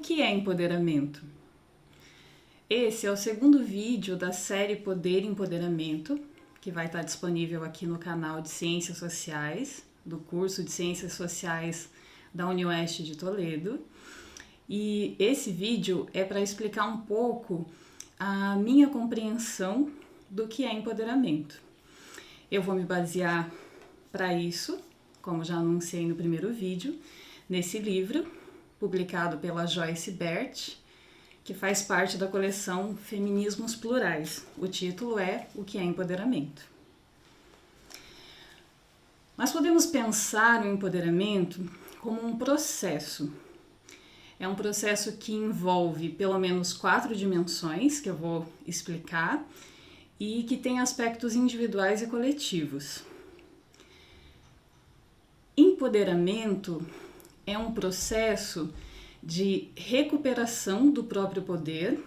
que é empoderamento? Esse é o segundo vídeo da série Poder e Empoderamento, que vai estar disponível aqui no canal de Ciências Sociais, do curso de Ciências Sociais da UniOeste de Toledo. E esse vídeo é para explicar um pouco a minha compreensão do que é empoderamento. Eu vou me basear para isso, como já anunciei no primeiro vídeo, nesse livro, publicado pela Joyce Bert, que faz parte da coleção Feminismos Plurais. O título é O que é Empoderamento? Nós podemos pensar o empoderamento como um processo. É um processo que envolve pelo menos 4 dimensões, que eu vou explicar, e que tem aspectos individuais e coletivos. Empoderamento é um processo de recuperação do próprio poder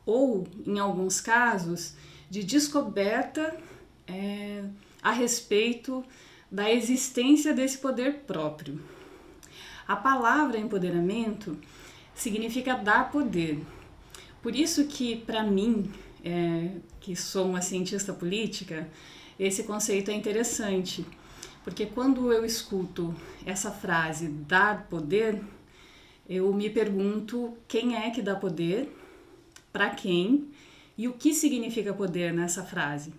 ou, em alguns casos, de descoberta a respeito da existência desse poder próprio. A palavra empoderamento significa dar poder. Por isso que, para mim, que sou uma cientista política, esse conceito é interessante. Porque quando eu escuto essa frase, dar poder, eu me pergunto quem é que dá poder, para quem e o que significa poder nessa frase.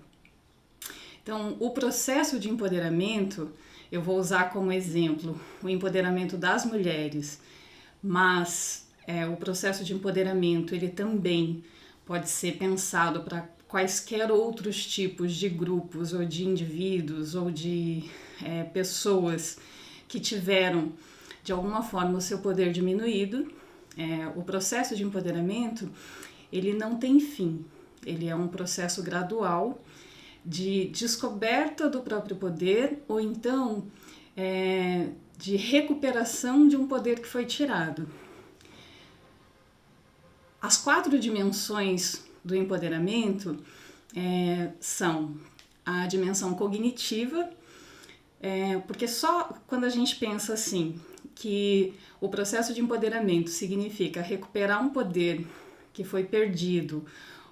Então, o processo de empoderamento, eu vou usar como exemplo o empoderamento das mulheres, mas o processo de empoderamento ele também pode ser pensado para quaisquer outros tipos de grupos ou de indivíduos ou de pessoas que tiveram de alguma forma o seu poder diminuído. O processo de empoderamento ele não tem fim, ele é um processo gradual de descoberta do próprio poder ou então de recuperação de um poder que foi tirado. As 4 dimensões do empoderamento são a dimensão cognitiva, porque só quando a gente pensa assim, que o processo de empoderamento significa recuperar um poder que foi perdido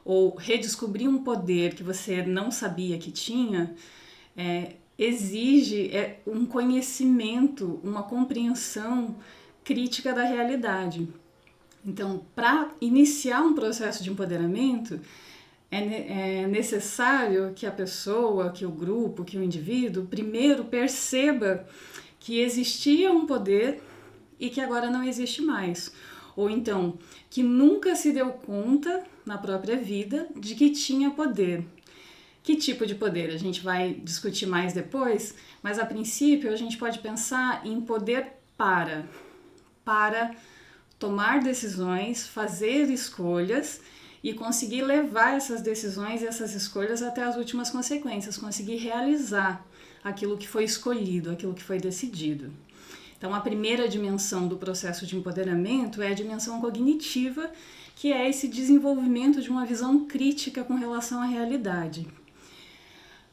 ou redescobrir um poder que você não sabia que tinha, exige um conhecimento, uma compreensão crítica da realidade. Então, para iniciar um processo de empoderamento, é necessário que a pessoa, que o grupo, que o indivíduo, primeiro perceba que existia um poder e que agora não existe mais. Ou então, que nunca se deu conta na própria vida de que tinha poder. Que tipo de poder? A gente vai discutir mais depois, mas a princípio a gente pode pensar em poder para tomar decisões, fazer escolhas e conseguir levar essas decisões e essas escolhas até as últimas consequências, conseguir realizar aquilo que foi escolhido, aquilo que foi decidido. Então, a primeira dimensão do processo de empoderamento é a dimensão cognitiva, que é esse desenvolvimento de uma visão crítica com relação à realidade.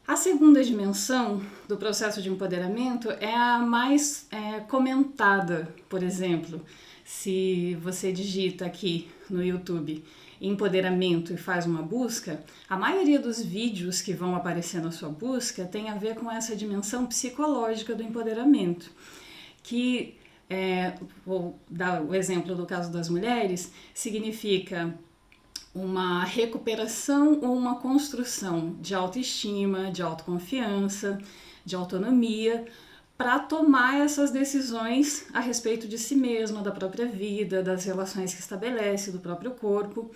A segunda dimensão do processo de empoderamento é a mais comentada. Por exemplo, se você digita aqui no YouTube empoderamento e faz uma busca, a maioria dos vídeos que vão aparecer na sua busca tem a ver com essa dimensão psicológica do empoderamento, que, vou dar o exemplo do caso das mulheres, significa uma recuperação ou uma construção de autoestima, de autoconfiança, de autonomia, para tomar essas decisões a respeito de si mesma, da própria vida, das relações que estabelece, do próprio corpo.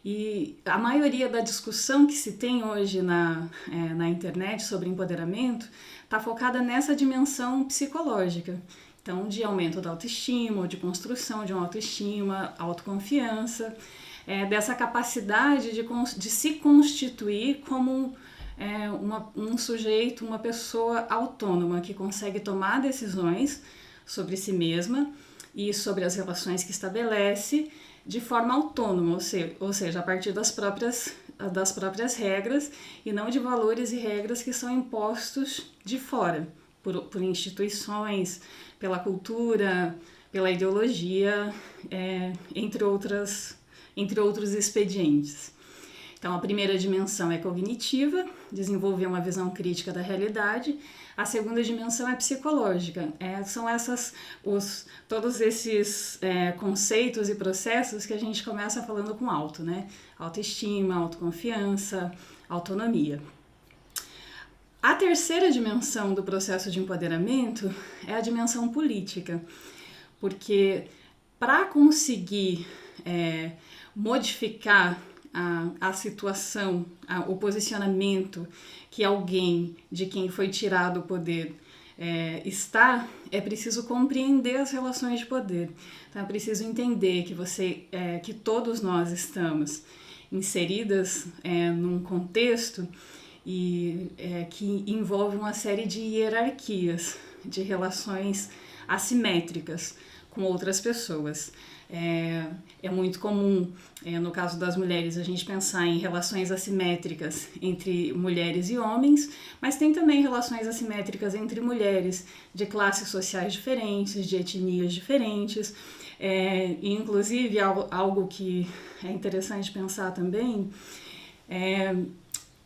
E a maioria da discussão que se tem hoje na internet sobre empoderamento está focada nessa dimensão psicológica. Então, de aumento da autoestima, ou de construção de uma autoestima, autoconfiança, dessa capacidade de se constituir como um sujeito, uma pessoa autônoma que consegue tomar decisões sobre si mesma e sobre as relações que estabelece de forma autônoma, ou seja, a partir das próprias regras e não de valores e regras que são impostos de fora, por instituições, pela cultura, pela ideologia, entre outros expedientes. Então, a primeira dimensão é cognitiva, desenvolver uma visão crítica da realidade. A segunda dimensão é psicológica. São todos esses conceitos e processos que a gente começa falando com auto, né? Autoestima, autoconfiança, autonomia. A terceira dimensão do processo de empoderamento é a dimensão política, porque para conseguir modificar a situação, o posicionamento que alguém de quem foi tirado o poder está, é preciso compreender as relações de poder. Então é preciso entender que todos nós estamos inseridas num contexto que envolve uma série de hierarquias, de relações assimétricas com outras pessoas. É muito comum, no caso das mulheres, a gente pensar em relações assimétricas entre mulheres e homens, mas tem também relações assimétricas entre mulheres de classes sociais diferentes, de etnias diferentes, e inclusive algo que é interessante pensar também,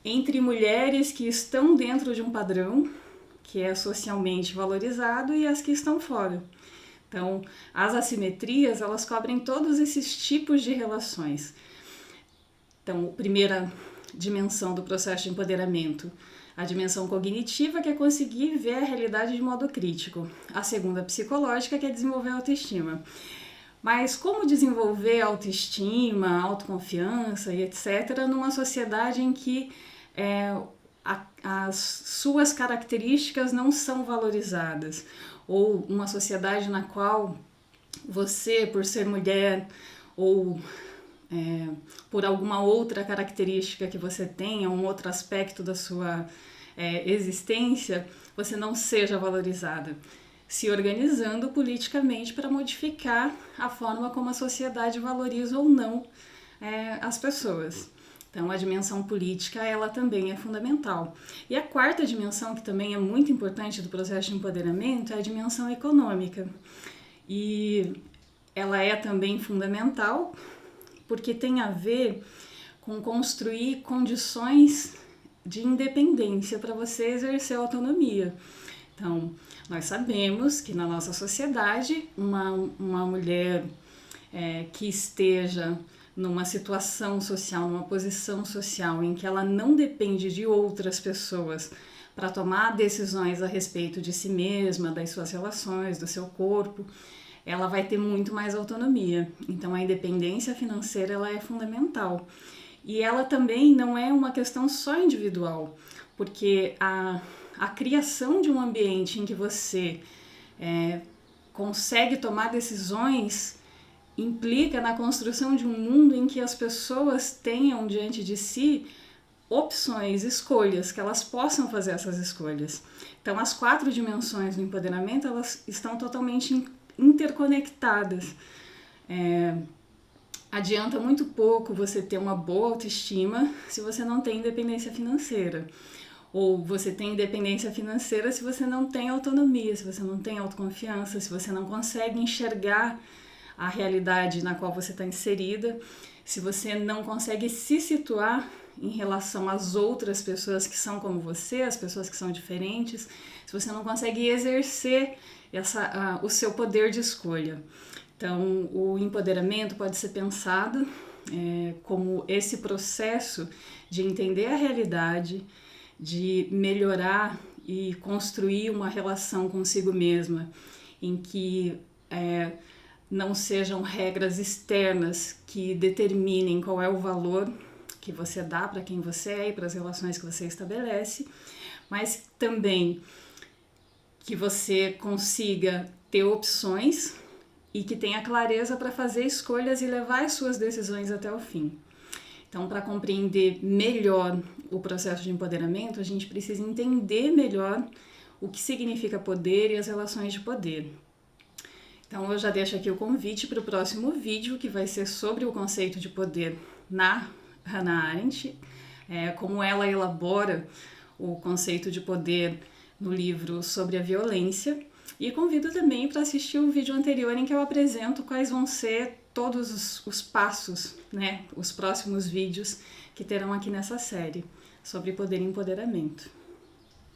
entre mulheres que estão dentro de um padrão que é socialmente valorizado e as que estão fora. Então, as assimetrias, elas cobrem todos esses tipos de relações. Então, a primeira dimensão do processo de empoderamento, a dimensão cognitiva, que é conseguir ver a realidade de modo crítico. A segunda, psicológica, que é desenvolver a autoestima. Mas como desenvolver autoestima, autoconfiança e etc. numa sociedade em que as suas características não são valorizadas? Ou uma sociedade na qual você, por ser mulher, ou por alguma outra característica que você tenha, um outro aspecto da sua existência, você não seja valorizada. Se organizando politicamente para modificar a forma como a sociedade valoriza ou não as pessoas. Então, a dimensão política, ela também é fundamental. E a quarta dimensão, que também é muito importante do processo de empoderamento, é a dimensão econômica. E ela é também fundamental porque tem a ver com construir condições de independência para você exercer a autonomia. Então, nós sabemos que na nossa sociedade, uma mulher que esteja numa situação social, numa posição social em que ela não depende de outras pessoas para tomar decisões a respeito de si mesma, das suas relações, do seu corpo, ela vai ter muito mais autonomia. Então a independência financeira, ela é fundamental. E ela também não é uma questão só individual, porque a criação de um ambiente em que você consegue tomar decisões implica na construção de um mundo em que as pessoas tenham diante de si opções, escolhas, que elas possam fazer essas escolhas. Então, as 4 dimensões do empoderamento, elas estão totalmente interconectadas. Adianta muito pouco você ter uma boa autoestima se você não tem independência financeira. Ou você tem independência financeira se você não tem autonomia, se você não tem autoconfiança, se você não consegue enxergar a realidade na qual você está inserida, se você não consegue se situar em relação às outras pessoas que são como você, as pessoas que são diferentes, se você não consegue exercer o seu poder de escolha. Então, o empoderamento pode ser pensado como esse processo de entender a realidade, de melhorar e construir uma relação consigo mesma, em que não sejam regras externas que determinem qual é o valor que você dá para quem você é e para as relações que você estabelece, mas também que você consiga ter opções e que tenha clareza para fazer escolhas e levar as suas decisões até o fim. Então, para compreender melhor o processo de empoderamento, a gente precisa entender melhor o que significa poder e as relações de poder. Então, eu já deixo aqui o convite para o próximo vídeo, que vai ser sobre o conceito de poder na Hannah Arendt, como ela elabora o conceito de poder no livro sobre a violência. E convido também para assistir o vídeo anterior em que eu apresento quais vão ser todos os passos, né, os próximos vídeos que terão aqui nessa série sobre poder e empoderamento.